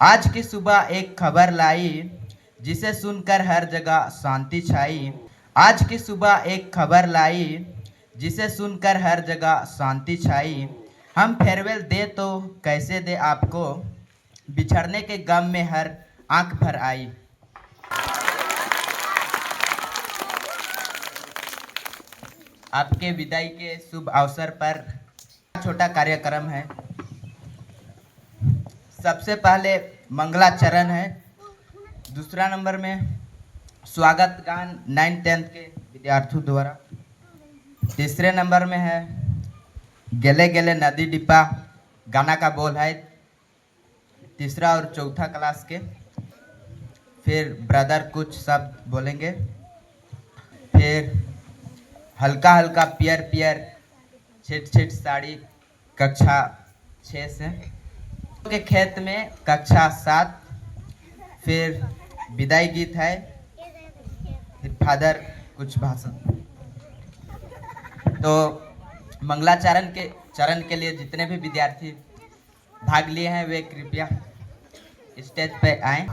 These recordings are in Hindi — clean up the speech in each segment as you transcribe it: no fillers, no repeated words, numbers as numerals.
आज की सुबह एक खबर लाई, जिसे सुनकर हर जगह शांति छाई। आज की सुबह एक खबर लाई, जिसे सुनकर हर जगह शांति छाई। हम फेयरवेल दे तो कैसे दे आपको, बिछड़ने के गम में हर आंख भर आई। आपके विदाई के शुभ अवसर पर छोटा कार्यक्रम है। सबसे पहले मंगलाचरण है, दूसरा नंबर में स्वागत गान 9th-10th के विद्यार्थियों द्वारा, तीसरे नंबर में है गेले गेले नदी डिब्बा गाना का बोल है तीसरा और चौथा क्लास के। फिर ब्रदर कुछ शब्द बोलेंगे। फिर हल्का हल्का पियर पियर छिट छिट साड़ी कक्षा 6 से के खेत में कक्षा 7। फिर विदाई गीत है, फिर फादर कुछ भाषण। तो मंगलाचरण के चरण के लिए जितने भी विद्यार्थी भाग लिए हैं वे कृपया स्टेज पे आएं।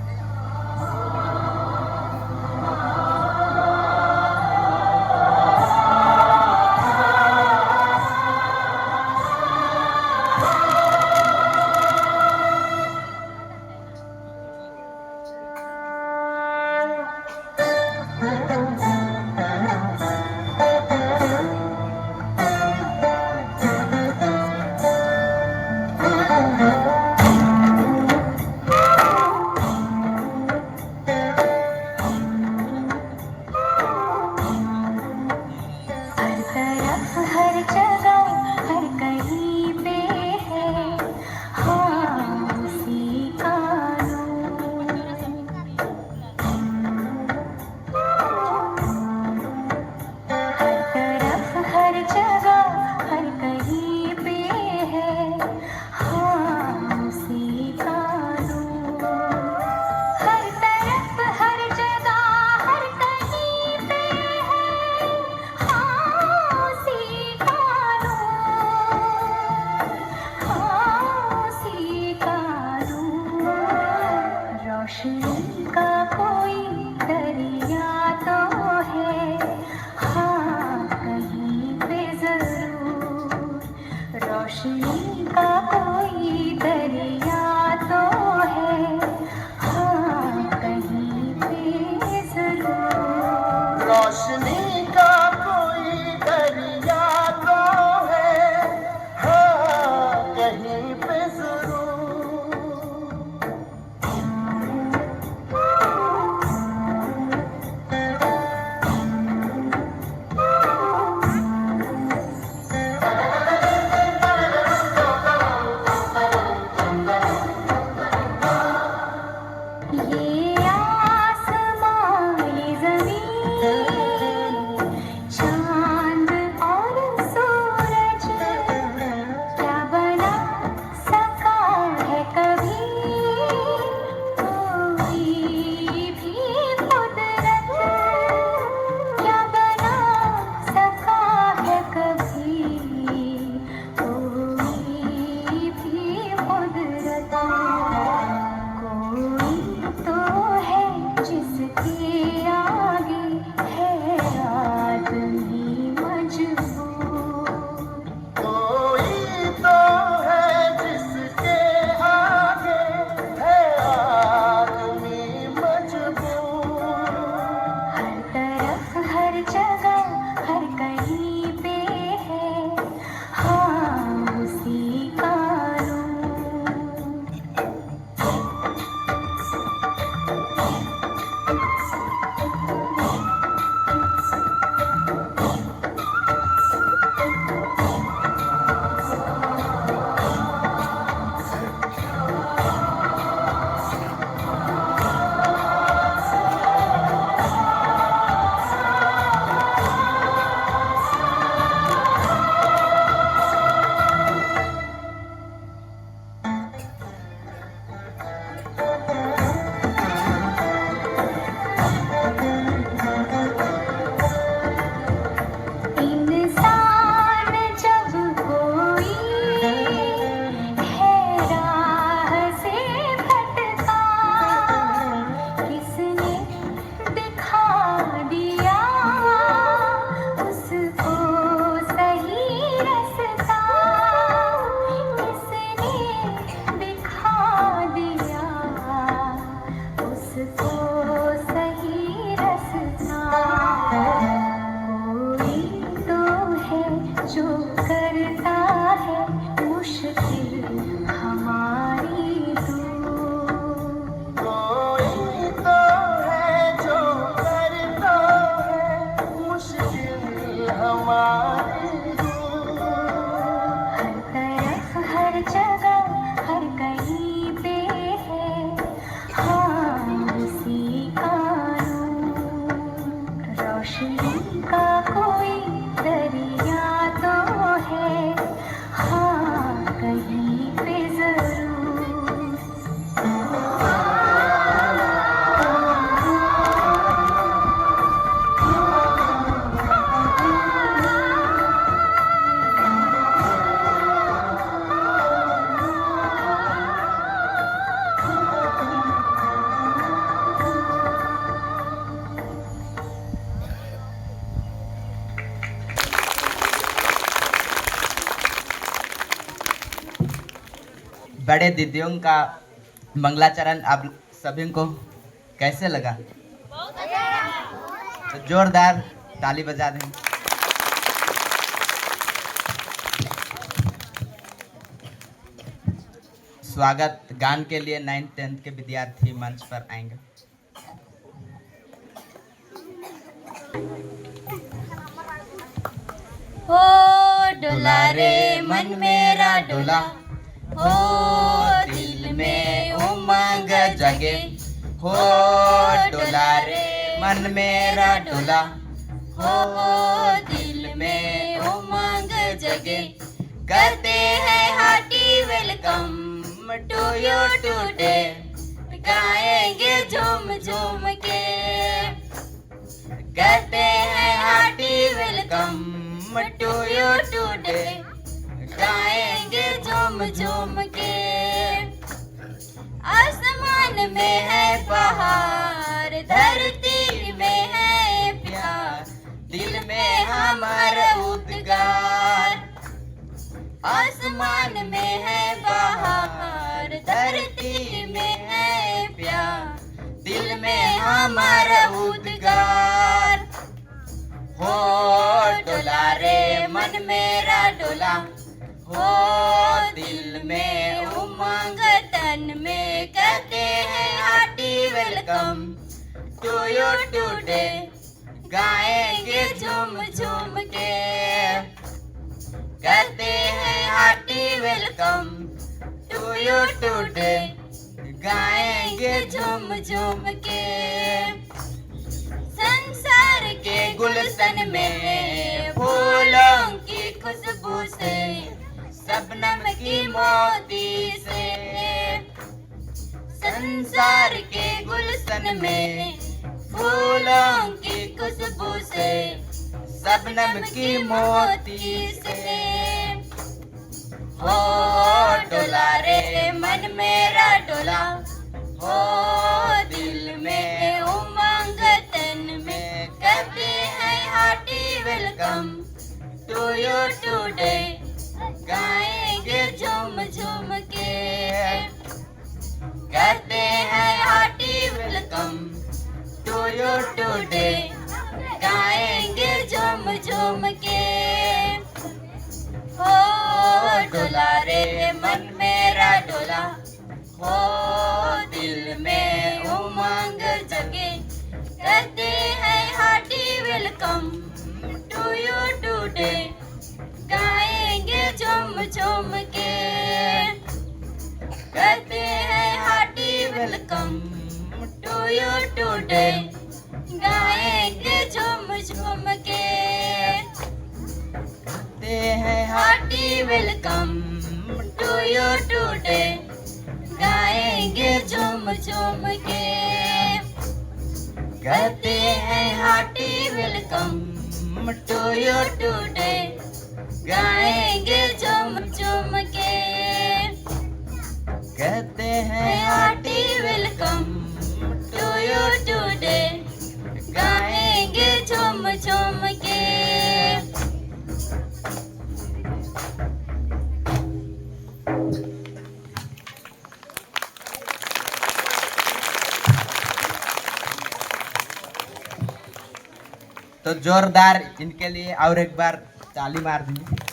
जगह हर कहीं पे है, हाँ इसी का नूर। रोशनी का कोई दरिया तो है, हाँ कहीं पे जरूर। बड़े दीदियों का मंगलाचरण आप सभी को कैसे लगा? तो जोरदार ताली बजा दें। स्वागत गान के लिए 9th 10th के विद्यार्थी मंच पर आएंगे। हो डोला रे मन मेरा डोला, हो दिल में उमंग जगे, हो डोला रे मन मेरा डोला, हो दिल में उमंग जगे। करते हैं hearty welcome to you today, गाएंगे झूम झूम के। कहते हैं hearty welcome to you today, गाएंगे झूम झूम के। आसमान में है बहार, धरती में है प्यार, दिल में हमारा उद्गार। आसमान में है बहार, धरती में है प्यार, दिल में हमारा उद्गार। हो डोला रे मन मेरा डोला, हो दिल में उमंग तन में कहते हैं hearty welcome to you today, गाएंगे झूम झूम के। कहते हैं hearty welcome to you today, गाएंगे झूम झूम के। संसार के गुलशन में फूलों की खुशबू से, शबनम की मोती से। संसार के गुलशन में फूलों की खुशबू से, शबनम की मोती से। हो डोला रे मन मेरा डोला, हो दिल में उमंग तन में कहते हैं hearty welcome to you today, गाएंगे झूम झूम के। कहते हैं hearty welcome to you today, गाएंगे झूम झूम के। हो डोला रे मन मेरा डोला, हो दिल में उमंग जगे। कहते हैं hearty welcome to you today, गाएंगे झूम झूम के। कहते हैं hearty welcome to you today, गाएंगे झूम झूम के। कहते हैं hearty welcome to you today, गाएंगे झूम झूम के। कहते हैं hearty welcome to you today, गाएंगे झूम झूम के। कहते हैं hearty welcome to you today, गाएंगे झूम झूम के। तो जोरदार इनके लिए और एक बार ताली मार दीजिए।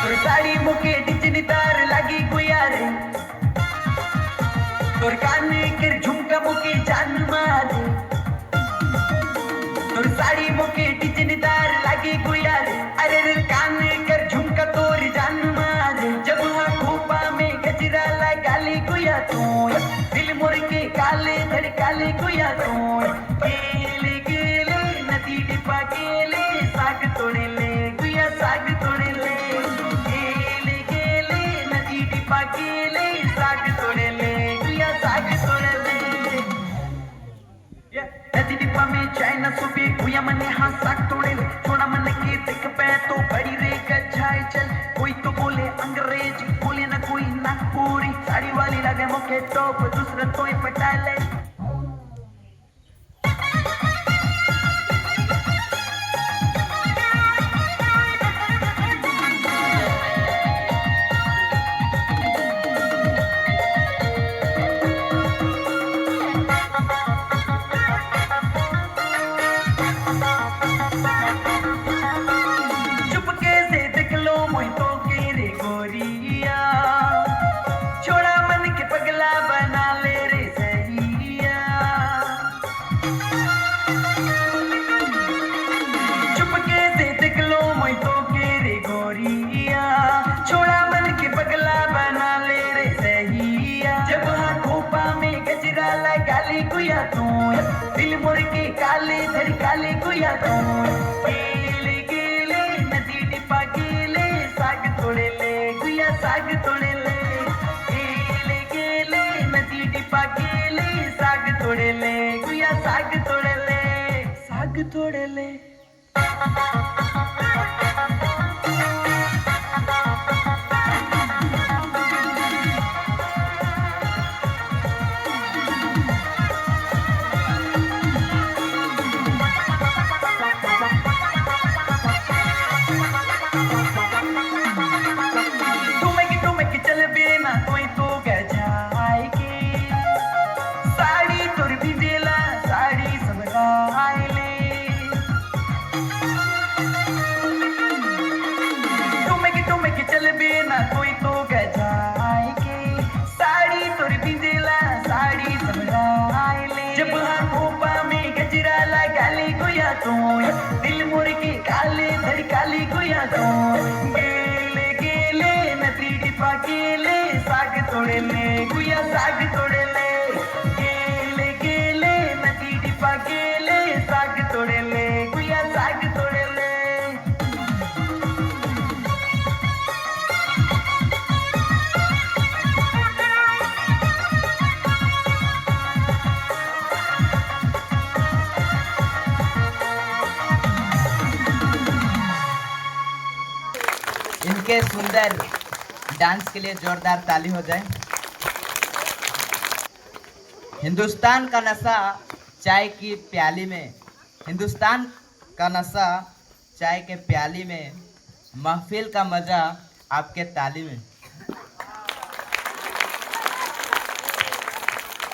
তোর শাড়ি মুখে ডিজনি তার লাগি গুয়ারে তোর কানে কের ঝুমকা মুখে জান মারে তোর শাড়ি মুখে ডিজনি तार लगी गुयार अरे रे काने कर झुमका तोर जान मारे जब हाँ खोपा में गजरा लगा ली गुया तू दिल मोर के काले धड़काले गुया तू गेले गेले नदी डिपा गेले साग तोड़े ले गुया साग तोड़े ले गेले गेले नदी डिपा गेले साग तोड़े ले गुया साग तोड़े ले नदी डिब्बा में चाइना सुबह गुया मने हाँ साग तोड़े ले थोड़ा मन के दिख पे तो बड़ी रे गच्छाई चल कोई तो बोले अंग्रेजी बोले ना कोई नागपुरी साड़ी वाली लगे मुखे टॉप दूसरा तो पटा ले चुपके से देख लो मोहितों के रे गोरिया छोड़ा मन के पगला बना ले रे सहिया चुपके से देख लो मोहितों के रे गोरिया छोड़ा मन के पगला बना ले रे सहिया जब हाँ खोपा में गजरा लगा ली गुया तू दिल मोर के काले धड़काले गुया तू गेले गेले नदी डिपा गेले साग तोड़े ले गुया साग तोड़े ले गेले गेले नदी डिपा गेले साग तोड़े ले गुया साग तोड़े ले साग तोड़े ले टुमक चल बेना कोई तो गजाए के साड़ी तोर भिजेला साड़ी समराए ले टुमक चल बेना कोई तो गजाए के साड़ी तोर भिजेला साड़ी समराए ले जब हाँ खोपा में गजरा लगा ले गुया तू दिल मोर के काले धड़काले गुया तू गेले गेले नदी डिपा गेले साग तोड़े ले गुया साग तोड़े ले गेले गेले नदी डिपा गेले साग तोड़े ले गुया साग तोड़े ले इनके सुंदर डांस के लिए जोरदार ताली हो जाए। हिंदुस्तान का नशा चाय की प्याली में, हिंदुस्तान का नशा चाय के प्याली में, महफिल का मजा आपके ताली में।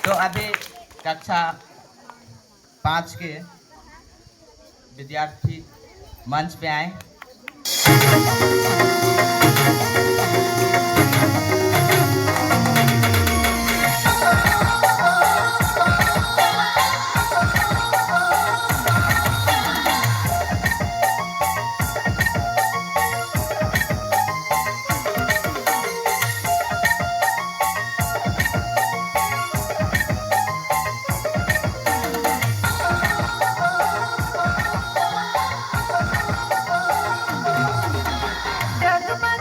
तो अभी कक्षा 5 के विद्यार्थी मंच पे आए। जगमग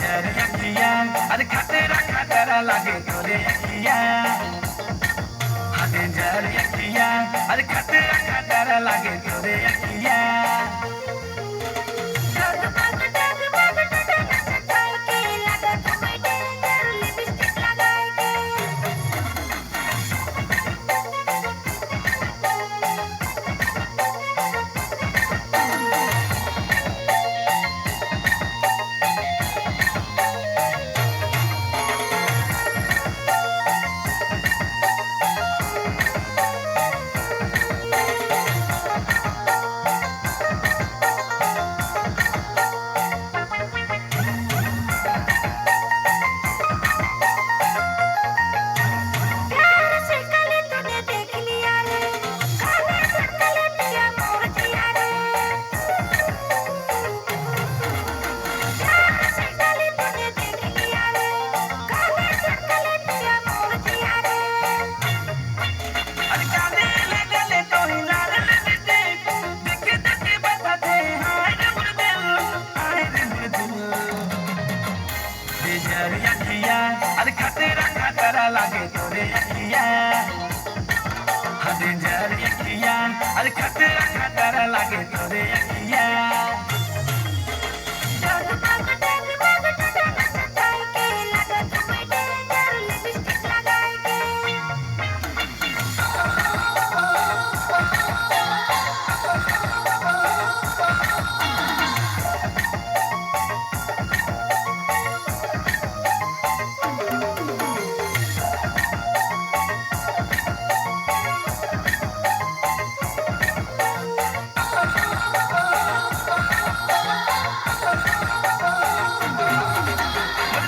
डेंजर अखिया अरे खतरा खतरा लागे तोरे अखिया हाँ डेंजर अखिया अरे खतरा खतरा लागे तोरे अखिया डगमग डगमग डगमग चकाई के लागत हमें डेंजर लिपस्टिक लगाई के प्यार से कले तूने देख लिया रे काले कले पिया मोर जिया रे प्यार से कले तूने देख लिया रे काले कले पिया मोर जिया रे अरे काले लगले तो ही लाल लगते देख देख बताते हाय रे मुर दिल डेंजर अखिया अरे खतरा खतरा लागे तोरे अखिया हाँ डेंजर अखिया अरे खतरा खतरा लागे तोरे अखिया डगमग डगमग डगमग चकाई के लागत हमें डेंजर लिपस्टिक लगाई के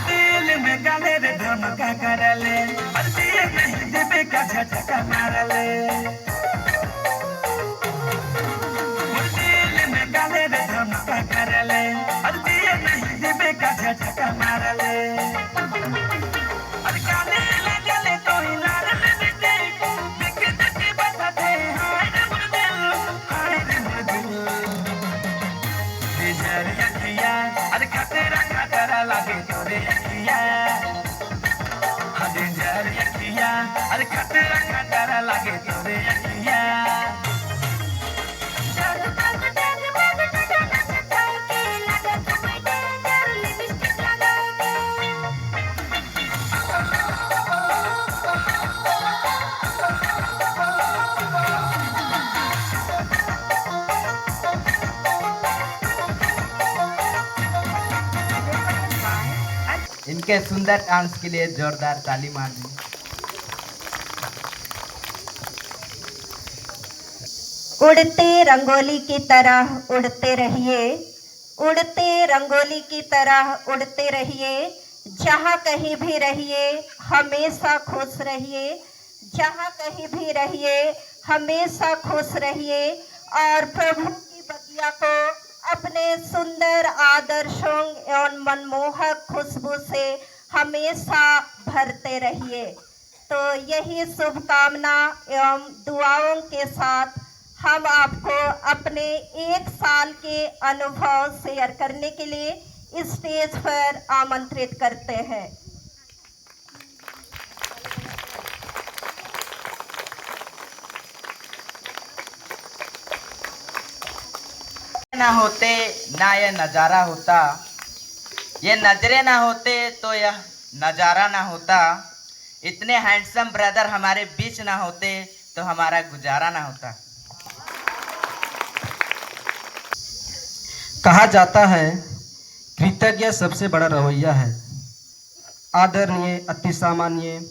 दिल में गाले रे धमका करले और दिए नहीं देवे का झटका मारले दिल में गाले रे धमका करले और दिए नहीं देवे का झटका मारले और गाले लगले तो ही लाल लगते देख देख बताते हाय रे मुर दिल डेंजर अखिया अरे खतरा खतरा लागे तोरे अखिया हाँ डेंजर अखिया अरे खतरा खतरा लागे तोरे अखिया डगमग डगमग डगमग चकाई के लागत हमें डेंजर लिपस्टिक लगाई के इनके सुंदर डांस के लिए जोरदार ताली मार दें। उड़ते रंगोली की तरह उड़ते रहिए, उड़ते रंगोली की तरह उड़ते रहिए, जहाँ कहीं भी रहिए हमेशा खुश रहिए, जहाँ कहीं भी रहिए हमेशा खुश रहिए और प्रभु की बगिया को अपने सुंदर आदर्शों एवं मनमोहक खुशबू से हमेशा भरते रहिए। तो यही शुभकामना एवं दुआओं के साथ हम आपको अपने 1 साल के अनुभव शेयर करने के लिए इस स्टेज पर आमंत्रित करते हैं। ना होते ना ये नज़ारा होता, ये नजरे ना होते तो यह नज़ारा ना होता, इतने हैंडसम ब्रदर हमारे बीच ना होते तो हमारा गुजारा ना होता। कहा जाता है कृतज्ञ सबसे बड़ा रवैया है। आदरणीय अति सामान्य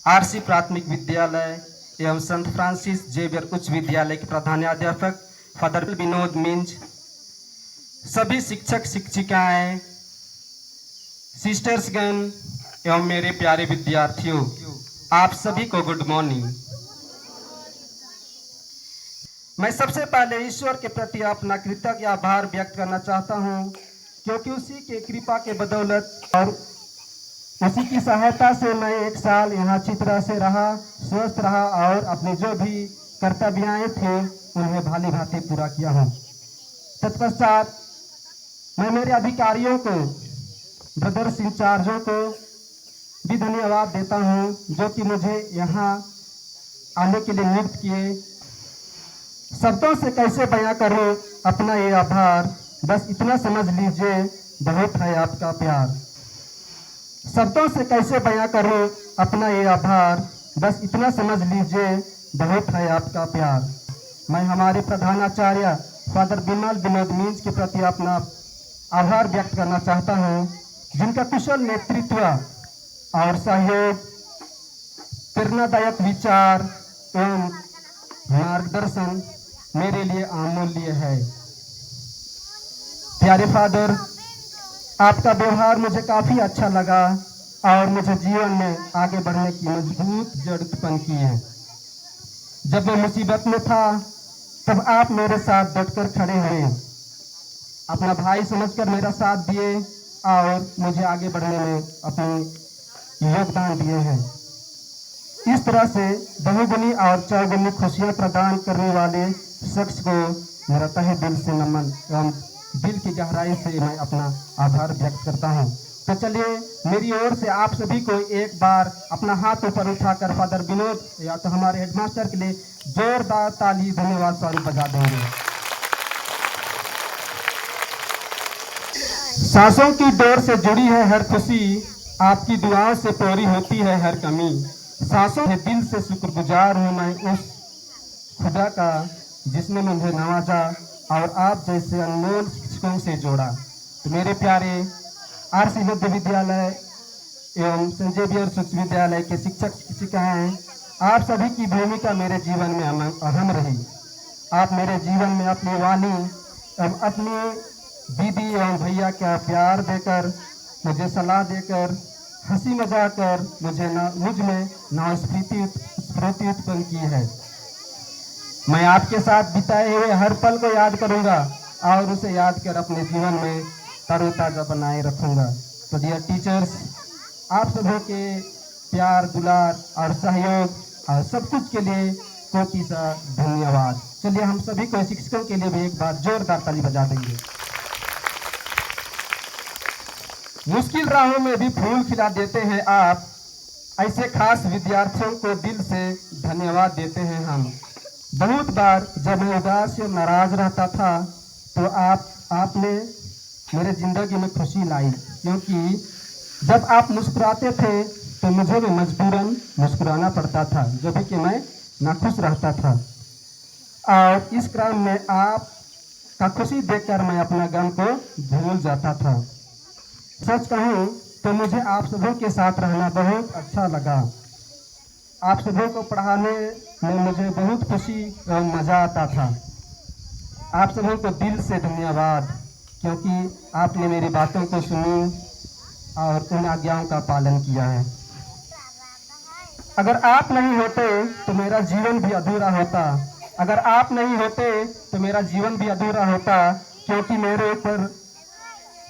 आरसी प्राथमिक विद्यालय एवं संत फ्रांसिस जेवियर उच्च विद्यालय के प्रधानाध्यापक फादर विनोद मिंज, सभी शिक्षक शिक्षिकाएं, सिस्टर्सगण एवं मेरे प्यारे विद्यार्थियों, आप सभी को गुड मॉर्निंग। मैं सबसे पहले ईश्वर के प्रति अपना कृतज्ञ आभार व्यक्त करना चाहता हूं, क्योंकि उसी के कृपा के बदौलत और उसी की सहायता से मैं 1 साल यहाँ अच्छी तरह से रहा, स्वस्थ रहा और अपने जो भी कर्तव्याएं थे उन्हें भाली भांति पूरा किया हूँ। तत्पश्चात मैं मेरे अधिकारियों को ब्रदर्स इंचार्जों को भी धन्यवाद देता हूँ जो कि मुझे यहाँ आने के लिए नियुक्त किए। शब्दों से कैसे बयां करूं अपना ये आभार, बस इतना समझ लीजिए बहुत है आपका प्यार। शब्दों से कैसे बयां करूं अपना ये आभार, बस इतना समझ लीजिए बहुत है आपका प्यार। मैं हमारे प्रधानाचार्य फादर बिमल विनोद मींज के प्रति अपना आभार व्यक्त करना चाहता हूं, जिनका कुशल नेतृत्व और सहयोग, प्रेरणादायक विचार एवं मार्गदर्शन मेरे लिए अमूल्य है। प्यारे फादर, आपका व्यवहार मुझे काफ़ी अच्छा लगा और मुझे जीवन में आगे बढ़ने की मजबूत जड़ उत्पन्न की है। जब मैं मुसीबत में था तब आप मेरे साथ डटकर खड़े हुए, अपना भाई समझकर मेरा साथ दिए और मुझे आगे बढ़ने में अपनी योगदान दिए हैं। इस तरह से बहुगुनी और चौगुनी खुशियां प्रदान करने वाले शख्स को मेरा तहे दिल से नमन एवं दिल की गहराई से मैं अपना आभार व्यक्त करता हूं। तो चलिए मेरी ओर से आप सभी को एक बार अपना हाथ ऊपर उठाकर फादर विनोद या तो हमारे हेडमास्टर के लिए जोरदार ताली धन्यवाद स्वरूप बजा देंगे। सांसों की डोर से जुड़ी है हर खुशी, आपकी दुआओं से पूरी होती है हर कमी। सांसों के दिल से शुक्रगुजार हूँ मैं उस खुदा का जिसने मुझे नवाजा और आप जैसे अनमोल शिक्षकों से जोड़ा। तो मेरे प्यारे आरसी मध्य विद्यालय एवं सेंट जेवियर्स उच्च विद्यालय के शिक्षक शिक्षिकाएं, आप सभी की भूमिका मेरे जीवन में अहम रही। आप मेरे जीवन में अपनी वाणी एवं अपनी दीदी एवं भैया का प्यार देकर, मुझे सलाह देकर, हंसी मजाक कर मुझ में नवस्फूर्ति उत्पन्न की है। मैं आपके साथ बिताए हुए हर पल को याद करूंगा और उसे याद कर अपने जीवन में तरोताजा बनाए रखूंगा। तो डियर टीचर्स, आप सभी के प्यार, दुलार और सहयोग और सब कुछ के लिए कोटि सा धन्यवाद। चलिए हम सभी को शिक्षकों के लिए भी एक बार जोरदार ताली बजा देंगे। मुश्किल राहों में भी फूल खिला देते हैं आप, ऐसे खास विद्यार्थियों को दिल से धन्यवाद देते हैं हम। बहुत बार जब मैं उदास या नाराज रहता था तो आपने मेरे जिंदगी में खुशी लाई, क्योंकि जब आप मुस्कुराते थे तो मुझे भी मजबूरन मुस्कुराना पड़ता था, जो भी कि मैं नाखुश रहता था। और इस क्रम में आप का खुशी देखकर मैं अपना गम को भूल जाता था। सच कहूँ तो मुझे आप सभी के साथ रहना बहुत अच्छा लगा। आप सभी को पढ़ाने में मुझे बहुत खुशी और मज़ा आता था। आप सभी को दिल से धन्यवाद, क्योंकि आपने मेरी बातों को सुनी और उन आज्ञाओं का पालन किया है। अगर आप नहीं होते तो मेरा जीवन भी अधूरा होता। अगर आप नहीं होते तो मेरा जीवन भी अधूरा होता, क्योंकि मेरे ऊपर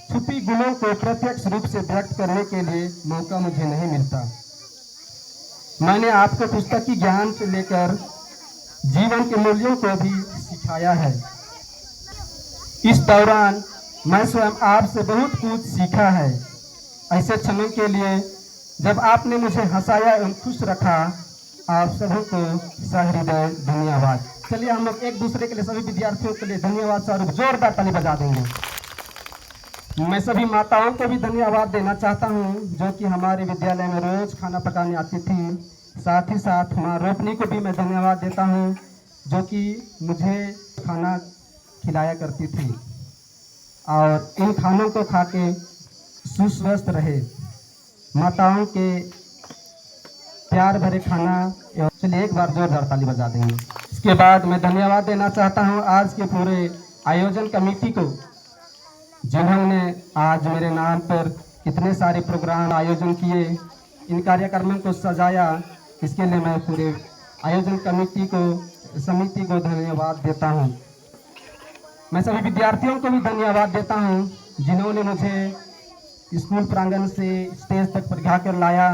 छुपी गुणों को प्रत्यक्ष रूप से व्यक्त करने के लिए मौका मुझे नहीं मिलता। मैंने आपको पुस्तकी ज्ञान से लेकर जीवन के मूल्यों को भी सिखाया है। इस दौरान मैं स्वयं आपसे बहुत कुछ सीखा है। ऐसे क्षणों के लिए जब आपने मुझे हंसाया एवं खुश रखा, आप सभी को सहृदय धन्यवाद। चलिए हम लोग एक दूसरे के लिए, सभी विद्यार्थियों के लिए धन्यवाद स्वरूप जोरदार ताली बजा देंगे। मैं सभी माताओं को भी धन्यवाद देना चाहता हूं, जो कि हमारे विद्यालय में रोज खाना पकाने आती थी। साथ ही साथ माँ रोपनी को भी मैं धन्यवाद देता हूं, जो कि मुझे खाना खिलाया करती थी और इन खानों को खा के सुस्वस्थ रहे। माताओं के प्यार भरे खाना, चलिए एक बार जोरदार ताली बजा देंगे। इसके बाद मैं धन्यवाद देना चाहता हूं आज के पूरे आयोजन कमेटी को, जिन्होंने आज मेरे नाम पर इतने सारे प्रोग्राम आयोजन किए, इन कार्यक्रमों को सजाया। इसके लिए मैं पूरे आयोजन कमेटी को, समिति को धन्यवाद देता हूं। मैं सभी विद्यार्थियों को भी धन्यवाद देता हूं, जिन्होंने मुझे स्कूल प्रांगण से स्टेज तक पहुंचा कर लाया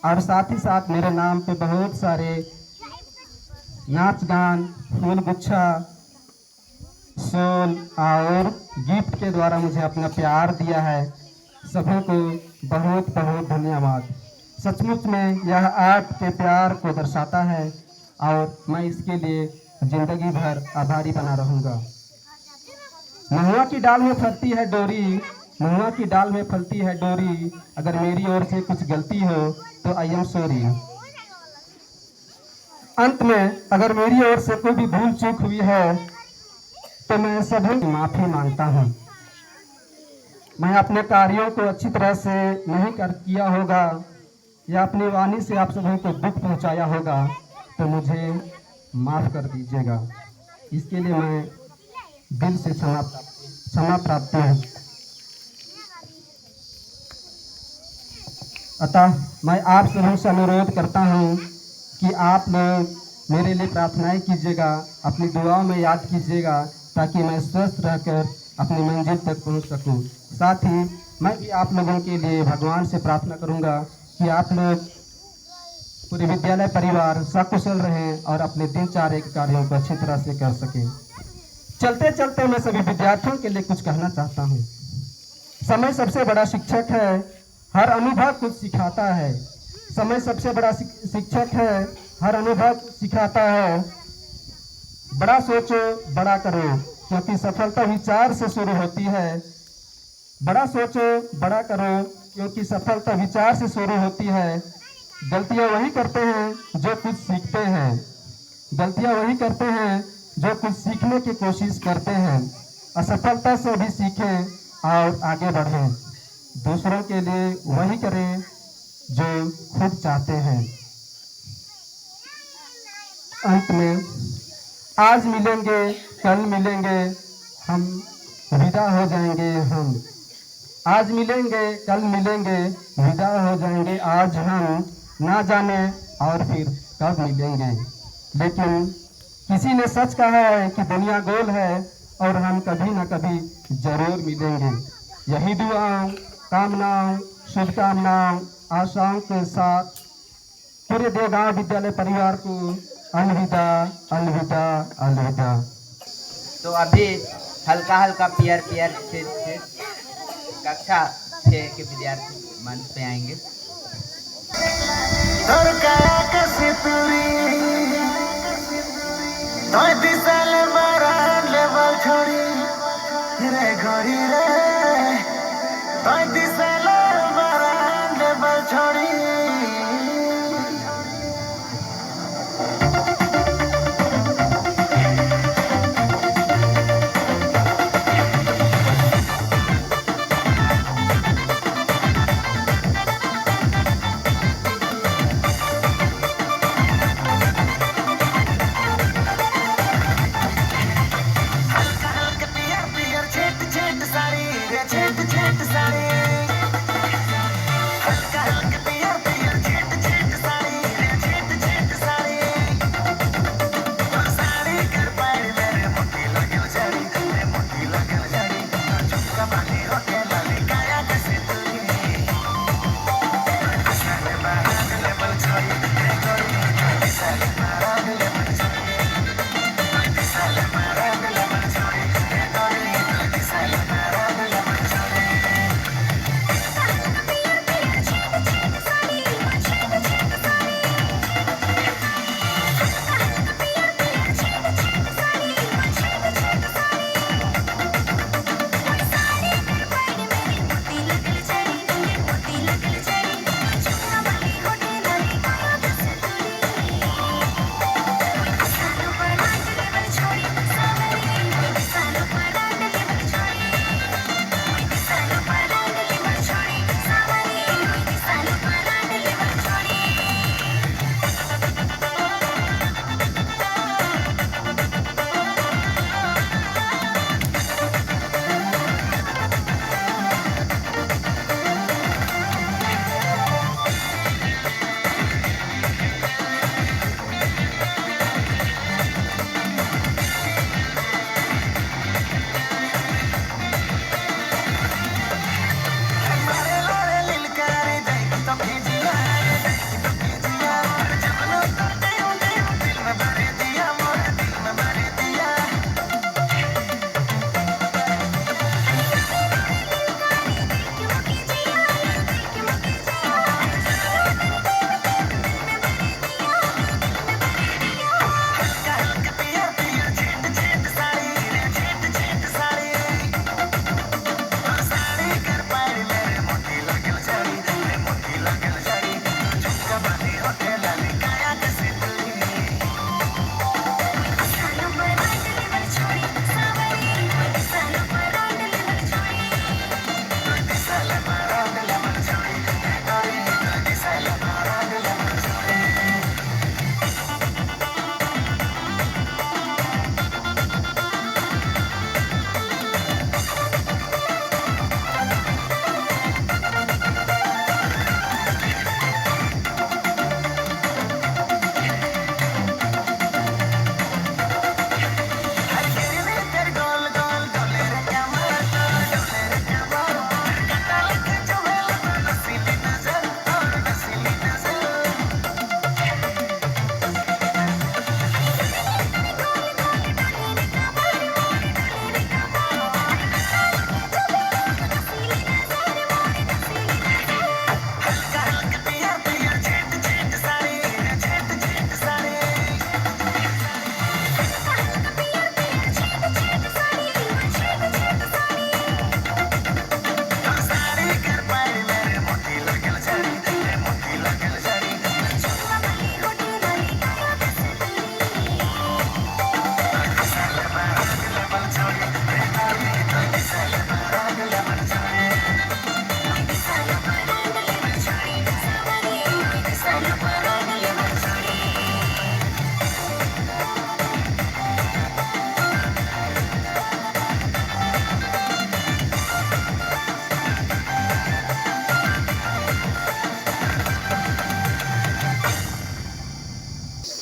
और साथ ही साथ मेरे नाम पे बहुत सारे नाच गान, फूल गुच्छा, शॉल और गिफ्ट के द्वारा मुझे अपना प्यार दिया है। सभी को बहुत बहुत धन्यवाद। सचमुच में यह आपके प्यार को दर्शाता है और मैं इसके लिए जिंदगी भर आभारी बना रहूँगा। महुआ की डाल में फलती है डोरी, महुआ की डाल में फलती है डोरी, अगर मेरी ओर से कुछ गलती हो तो आई एम सॉरी। अंत में अगर मेरी ओर से कोई भी भूल चूक हुई है तो मैं सभी की माफी मांगता हूँ। मैं अपने कार्यों को अच्छी तरह से नहीं कर किया होगा या अपनी वाणी से आप सभी को दुख पहुंचाया होगा तो मुझे माफ कर दीजिएगा। इसके लिए मैं दिल से क्षमा प्राप्त हूँ। अतः मैं आप सभी से अनुरोध करता हूँ कि आप लोग मेरे लिए प्रार्थनाएं कीजिएगा, अपनी दुआओं में याद कीजिएगा ताकि मैं स्वस्थ रहकर अपनी मंजिल तक पहुँच सकूँ। साथ ही मैं भी आप लोगों के लिए भगवान से प्रार्थना करूँगा कि आप लोग पूरे विद्यालय परिवार सकुशल रहें और अपने दिनचर्या के कार्यों को अच्छी तरह से कर सकें। चलते चलते मैं सभी विद्यार्थियों के लिए कुछ कहना चाहता हूँ। समय सबसे बड़ा शिक्षक है, हर अनुभव कुछ सिखाता है। समय सबसे बड़ा शिक्षक है, हर अनुभव सिखाता है। बड़ा सोचो बड़ा करो, क्योंकि सफलता विचार से शुरू होती है। बड़ा सोचो बड़ा करो, क्योंकि सफलता विचार से शुरू होती है। गलतियां वही करते हैं जो कुछ सीखते हैं, गलतियां वही करते हैं जो कुछ सीखने की कोशिश करते हैं। असफलता से भी सीखें और आगे बढ़ें। दूसरों के लिए वही करें जो खुद चाहते हैं। अंत में आज मिलेंगे कल मिलेंगे, हम विदा हो जाएंगे हम। आज मिलेंगे कल मिलेंगे, विदा हो जाएंगे आज हम, ना जाने और फिर कब मिलेंगे। लेकिन किसी ने सच कहा है कि दुनिया गोल है और हम कभी ना कभी जरूर मिलेंगे। यही दुआओं, कामनाओं, शुभकामनाओं, आशाओं के साथ पूरे देवगांव विद्यालय परिवार को अलविदा अलविदा अलविदा। तो अभी हल्का हल्का पियर पियर से कक्षा 6 के विद्यार्थी मंच पे आएंगे।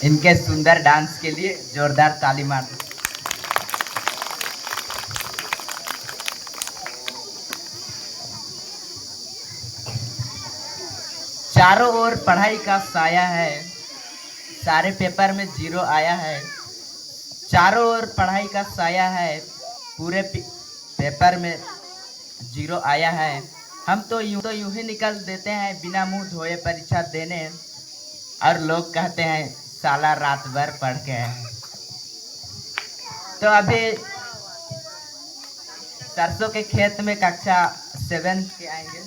इनके सुंदर डांस के लिए जोरदार ताली मार दो। चारों ओर पढ़ाई का साया है, सारे पेपर में 0 आया है। चारों ओर पढ़ाई का साया है, पूरे पेपर में 0 आया है। हम तो यूं ही निकल देते हैं बिना मुंह धोए परीक्षा देने, और लोग कहते हैं साला रात भर पढ़ के आए। तो अभी सरसों के खेत में कक्षा 7 के आएंगे।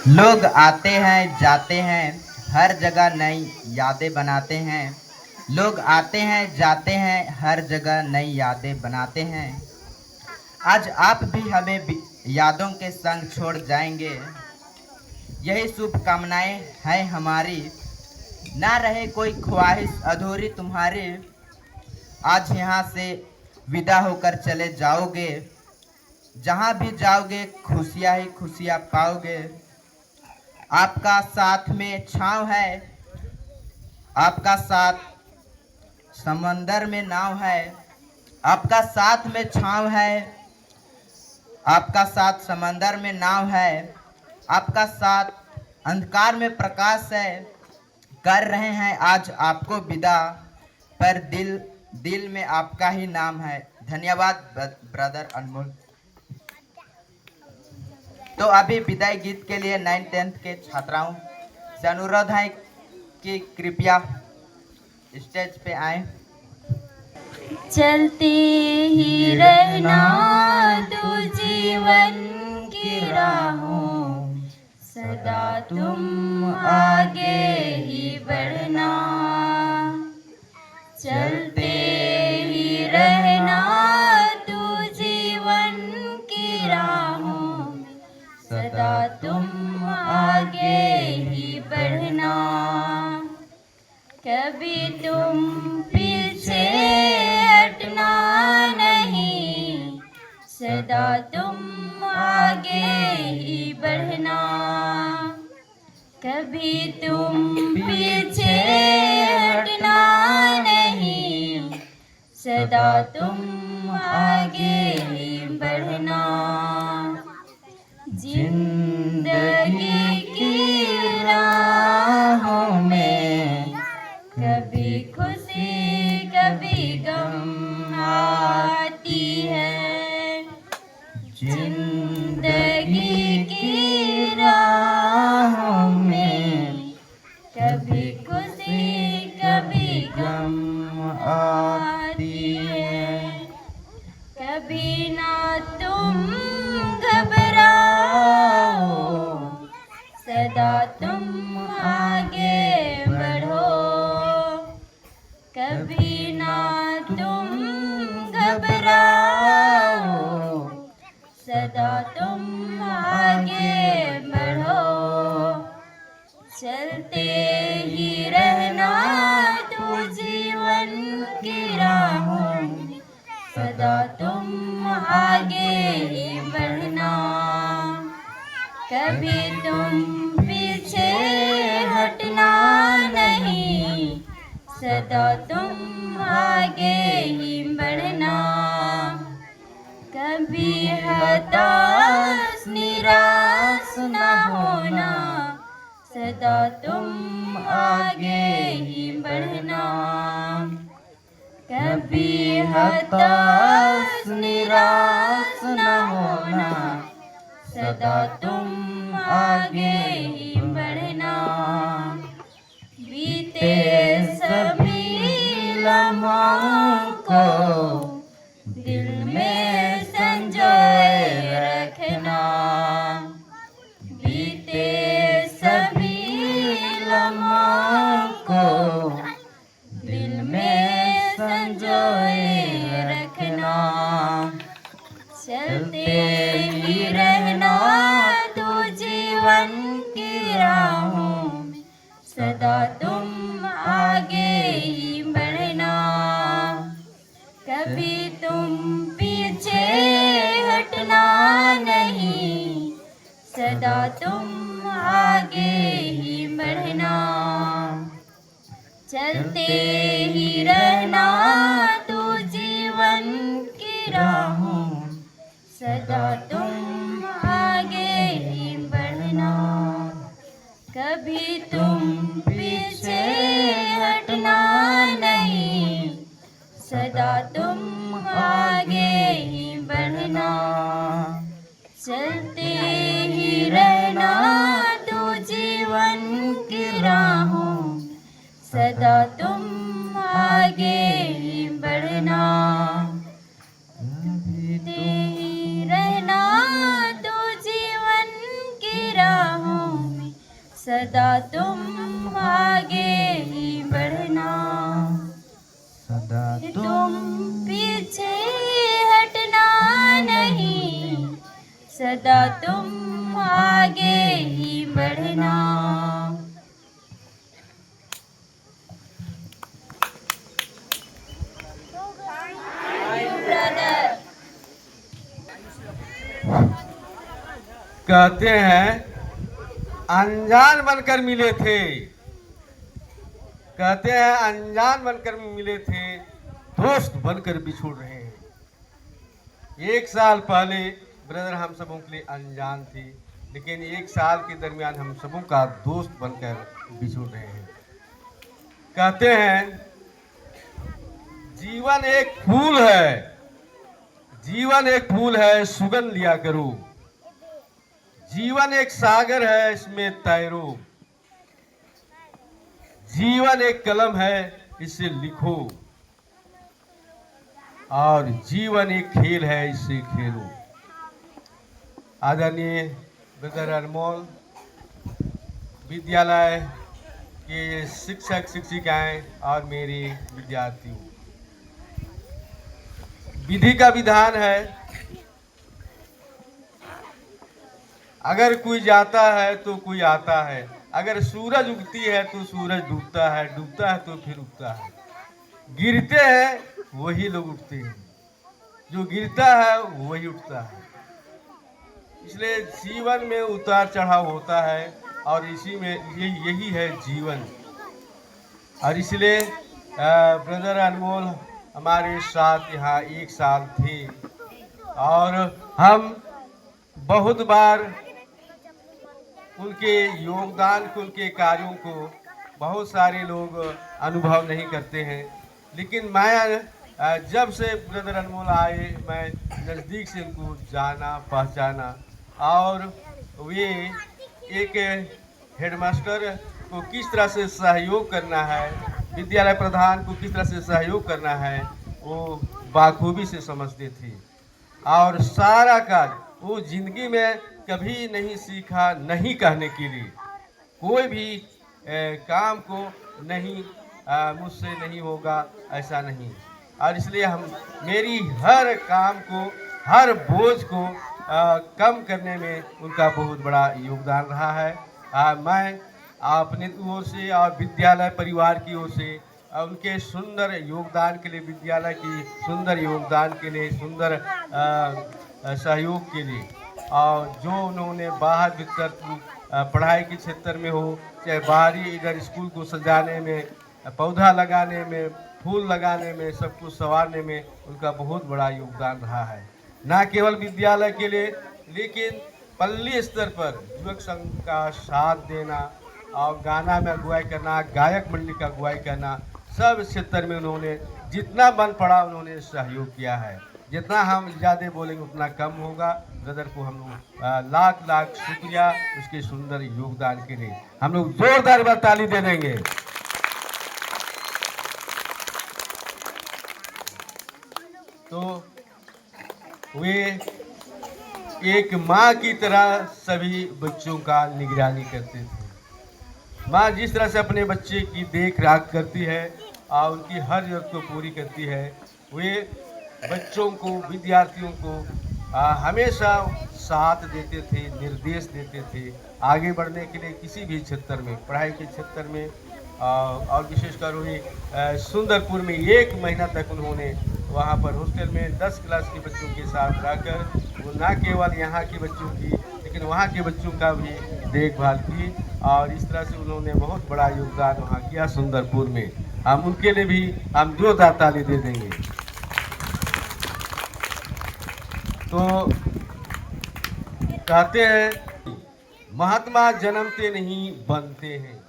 लोग आते हैं जाते हैं, हर जगह नई यादें बनाते हैं। लोग आते हैं जाते हैं, हर जगह नई यादें बनाते हैं। आज आप भी हमें यादों के संग छोड़ जाएंगे, यही शुभकामनाएं हैं हमारी। ना रहे कोई ख्वाहिश अधूरी तुम्हारी, आज यहाँ से विदा होकर चले जाओगे। जहाँ भी जाओगे खुशियाँ ही खुशियाँ पाओगे। आपका साथ में छाँव है, आपका साथ समंदर में नाव है। आपका साथ में छाँव है, आपका साथ समंदर में नाव है। आपका साथ अंधकार में प्रकाश है। कर रहे हैं आज आपको विदा, पर दिल में आपका ही नाम है। धन्यवाद ब्रदर अनमोल। तो अभी विदाई गीत के लिए 9th 10th के छात्राओं से अनुरोध है कि कृपया स्टेज पे आए। चलते ही रहना तू जीवन की राहों, सदा तुम आगे ही बढ़ना। चलते ही रहना तू जीवन की राहों, सदा तुम आगे ही बढ़ना। कभी तुम पीछे हटना नहीं, सदा तुम आगे ही बढ़ना। कभी तुम पीछे हटना नहीं, सदा तुम आगे ही बढ़ना। जिंदगी की राहों में कभी खुशी कभी गम आती है। जिंदगी की राहों में कभी खुशी कभी गम आती है। कभी ना तुम घबराओ, सदा तुम आगे बढ़ो। कभी ना तुम घबराओ, सदा तुम आगे बढ़ो। चलते ही रहना तू जीवन की राहों, सदा तुम आगे ही बढ़ना। कभी तुम पीछे हटना नहीं, सदा तुम आगे ही बढ़ना। कभी हताश निराश न होना, सदा तुम आगे ही बढ़ना। कभी हताश निराश न होना, सदा तुम आगे ही बढ़ना। बीते सभी लम्हों को दिल में संजोए रखना। बीते सभी लम्हों को दिल में संजोए रखना। चलते ही रहना तू जीवन की राहों में, सदा तुम आगे ही बढ़ना। कभी तुम पीछे हटना नहीं, सदा तुम आगे ही बढ़ना। चलते ही रहना तू जीवन की राहों, सदा तुम आगे ही बढ़ना। कभी तुम पीछे हटना नहीं, सदा तुम आगे ही बढ़ना। चलते ही रहना तू जीवन की राहों, सदा तुम आगे ही बढ़ना। चलते ही रहना तू जीवन की राहों में, सदा तुम आगे ही बढ़ना। कहते हैं अनजान बनकर मिले थे, कहते हैं अनजान बनकर मिले थे, दोस्त बनकर बिछुड़ रहे हैं। 1 साल पहले ब्रदर हम सबों के लिए अनजान थे, लेकिन 1 साल के दरमियान हम सबों का दोस्त बनकर बिछुड़ रहे हैं। कहते हैं जीवन एक फूल है, जीवन एक फूल है, सुगंध लिया करो। जीवन एक सागर है, इसमें तैरो। जीवन एक कलम है, इसे लिखो। और जीवन एक खेल है, इसे खेलो। आदरणीय ब्रदर अनमोल विद्यालय के शिक्षक शिक्षिकाएं और मेरे विद्यार्थियों, विधि का विधान है, अगर कोई जाता है तो कोई आता है। अगर सूरज उगती है तो सूरज डूबता है, डूबता है तो फिर उगता है। गिरते हैं वही लोग उठते हैं, जो गिरता है वही उठता है। इसलिए जीवन में उतार चढ़ाव होता है और इसी में यही है जीवन। और इसलिए ब्रदर अनमोल हमारे साथ यहाँ 1 साल थे और हम बहुत बार उनके योगदान को, उनके कार्यों को बहुत सारे लोग अनुभव नहीं करते हैं। लेकिन मैं जब से ब्रदर अनमोल आए, मैं नज़दीक से उनको जाना, पहचाना। और वे एक हेडमास्टर को किस तरह से सहयोग करना है, विद्यालय प्रधान को किस तरह से सहयोग करना है, वो बाखूबी से समझते थे। और सारा कार्य वो जिंदगी में कभी नहीं सीखा नहीं कहने के लिए, कोई भी काम को नहीं मुझसे नहीं होगा ऐसा नहीं। और इसलिए हम मेरी हर काम को, हर बोझ को कम करने में उनका बहुत बड़ा योगदान रहा है। मैं अपनी ओर से और विद्यालय परिवार की ओर से उनके सुंदर योगदान के लिए, विद्यालय की सुंदर योगदान के लिए, सुंदर सहयोग के लिए, और जो उन्होंने बाहर भीतर पढ़ाई के क्षेत्र में हो, चाहे बाहरी इधर स्कूल को सजाने में, पौधा लगाने में, फूल लगाने में, सब कुछ संवारने में उनका बहुत बड़ा योगदान रहा है। न केवल विद्यालय के लिए, लेकिन पल्ली स्तर पर युवक संघ का साथ देना और गाना में अगुवाई करना, गायक मंडली का अगुवाई करना, सब क्षेत्र में उन्होंने जितना बन पड़ा उन्होंने सहयोग किया है। जितना हम ज़्यादा बोलेंगे उतना कम होगा। ब्रदर को हम लोग लाख लाख शुक्रिया उसके सुंदर योगदान के लिए। हम लोग जोरदार बार ताली दे देंगे। तो वे एक माँ की तरह सभी बच्चों का निगरानी करते थे। माँ जिस तरह से अपने बच्चे की देख रेख करती है और उनकी हर जरूरत को पूरी करती है, वे बच्चों को, विद्यार्थियों को हमेशा साथ देते थे, निर्देश देते थे आगे बढ़ने के लिए। किसी भी क्षेत्र में, पढ़ाई के क्षेत्र में, और विशेषकर वही सुंदरपुर में 1 महीना तक उन्होंने वहाँ पर हॉस्टल में 10 क्लास के बच्चों के साथ रहकर वो न केवल यहाँ के बच्चों की लेकिन वहाँ के बच्चों का भी देखभाल की। और इस तरह से उन्होंने बहुत बड़ा योगदान वहाँ किया सुंदरपुर में। हम उनके लिए भी हम जोरदार ताली दे देंगे। तो कहते हैं महात्मा जन्मते नहीं बनते हैं,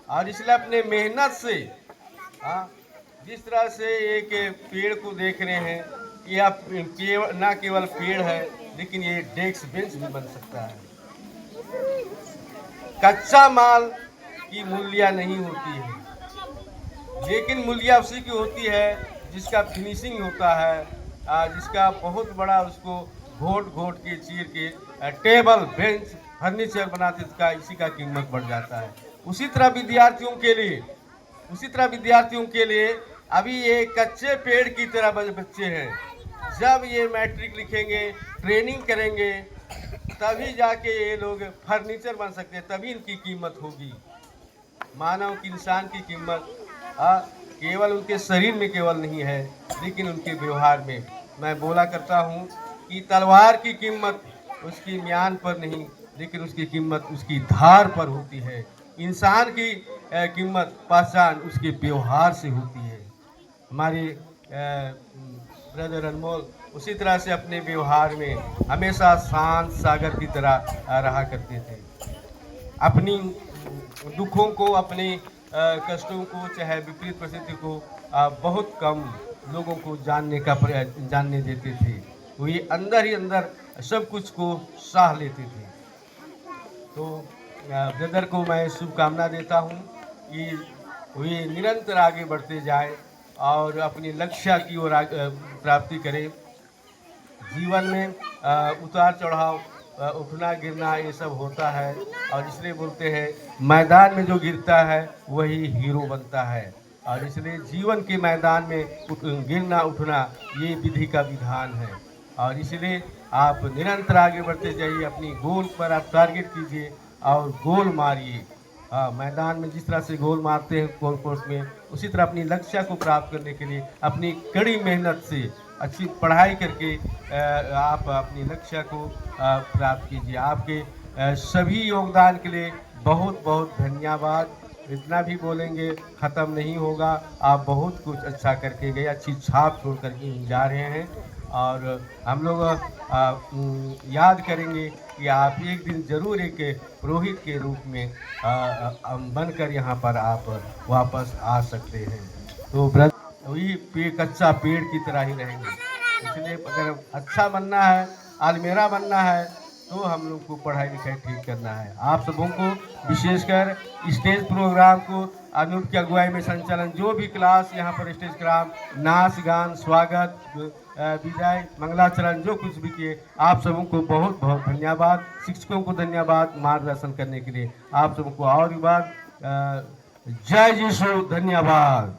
और इसलिए अपने मेहनत से जिस तरह से एक पेड़ को देख रहे हैं, यह न केवल पेड़ है लेकिन ये डेस्क बेंच भी बन सकता है। कच्चा माल की मूल्य नहीं होती है, लेकिन मूल्य उसी की होती है जिसका फिनिशिंग होता है, जिसका बहुत बड़ा उसको घोट घोट के चीर के टेबल बेंच फर्नीचर बनाते, इसका इसी का कीमत बढ़ जाता है। उसी तरह विद्यार्थियों के लिए अभी ये कच्चे पेड़ की तरह बच्चे हैं। जब ये मैट्रिक लिखेंगे, ट्रेनिंग करेंगे, तभी जाके ये लोग फर्नीचर बन सकते हैं, तभी इनकी कीमत होगी। मानव की, इंसान की कीमत केवल उनके शरीर में केवल नहीं है लेकिन उनके व्यवहार में। मैं बोला करता हूँ कि तलवार की कीमत उसकी म्यान पर नहीं, लेकिन उसकी कीमत उसकी धार पर होती है। इंसान की कीमत पहचान उसके व्यवहार से होती है। हमारे ब्रदर अनमोल उसी तरह से अपने व्यवहार में हमेशा शांत सागर की तरह रहा करते थे। अपनी दुखों को, अपने कष्टों को, चाहे विपरीत परिस्थिति को बहुत कम लोगों को जानने देते थे। वो ये अंदर ही अंदर सब कुछ को सह लेते थे। तो ब्रदर को मैं शुभकामना देता हूँ कि वे निरंतर आगे बढ़ते जाए और अपने लक्ष्य की ओर प्राप्ति करें। जीवन में उतार चढ़ाव, उठना गिरना ये सब होता है, और इसलिए बोलते हैं मैदान में जो गिरता है वही हीरो बनता है। और इसलिए जीवन के मैदान में गिरना उठना ये विधि का विधान है। और इसलिए आप निरंतर आगे बढ़ते जाइए, अपनी गोल पर आप टारगेट कीजिए और गोल मारिए। मैदान में जिस तरह से गोल मारते हैं गोल कोर्स में, उसी तरह अपनी लक्ष्य को प्राप्त करने के लिए अपनी कड़ी मेहनत से, अच्छी पढ़ाई करके आप अपनी लक्ष्य को प्राप्त कीजिए। आपके सभी योगदान के लिए बहुत बहुत धन्यवाद। इतना भी बोलेंगे ख़त्म नहीं होगा। आप बहुत कुछ अच्छा करके गए, अच्छी छाप छोड़ करके जा रहे हैं, और हम लोग याद करेंगे कि आप एक दिन ज़रूर एक पुरोहित के रूप में बनकर यहाँ पर आप वापस आ सकते हैं। तो वही कच्चा पेड़ की तरह ही रहेंगे। इसलिए अगर अच्छा बनना है, आलमेरा बनना है, तो हम लोग को पढ़ाई लिखाई ठीक करना है। आप सबों को विशेषकर स्टेज प्रोग्राम को अनूप की अगुवाई में संचालन, जो भी क्लास यहाँ पर स्टेज प्रोग्राम, नाच गान, स्वागत, विदाई, मंगलाचरण, जो कुछ भी किए, आप सबों को बहुत बहुत धन्यवाद। शिक्षकों को धन्यवाद मार्गदर्शन करने के लिए। आप सबों को और एक बार जय यीशु, धन्यवाद।